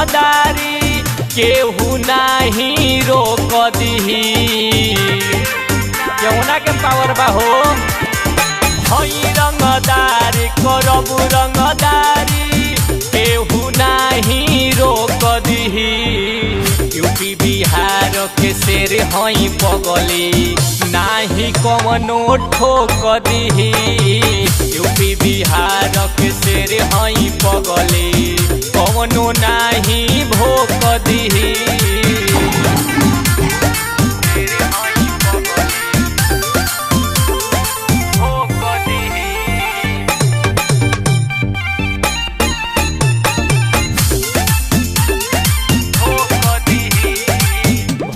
रंगदारी केहू नाही रोक दिही। केहुना के पावर बा हो हई रंगदार करबू रंगदारी केहू नाही रोक दिही। यूपी बिहार के शेर हई पगली नाही कवनो ठोक दिही। यूपी बिहार के शेर हई पगली कवनो नाही भोक दिही।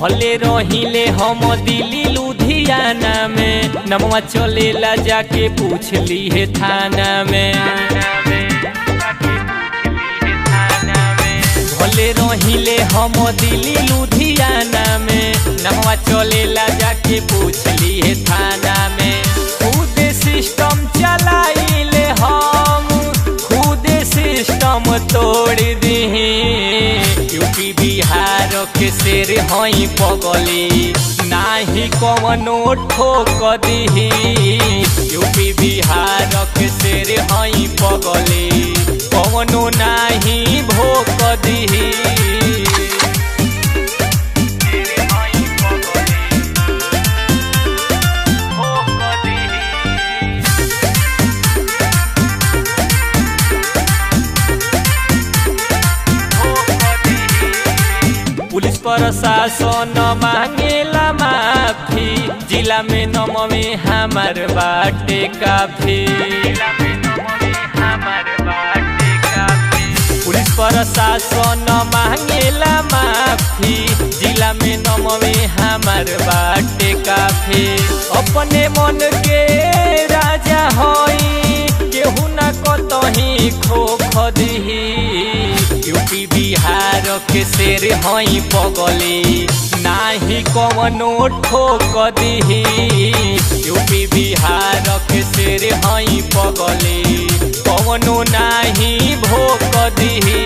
भले रहिले हम दिल्ली लुधियाना में नमवा चलेला जाके पूछ ली है थाना में। भले रहिले हम दिल्ली लुधियाना में नमवा चलेला जाके पूछ ली है थाना में। खुद सिस्टम चलाइले हम खुद सिस्टम तोड़ दिही। यूपी बिहार के शेर हई पगली नाही कवनो ठोक दिही। यूपी बिहार के शेर हई पगली कवनो नाही भोक दिही। पुलिस प्रशासन मांगेला माफी जिला में नमवे हमार बाटे काफी। पुलिस प्रशासन मांगेला माफी जिला में नमवे हमार बाटे काफी। अपने मन के राजा हई केहू ना कतही खोख दिही। यूपी बिहार के शेर हई पगली नाही कवनो ठोक दिही। यूपी बिहार के शेर हई पगली कवनो नाही भोक दिही।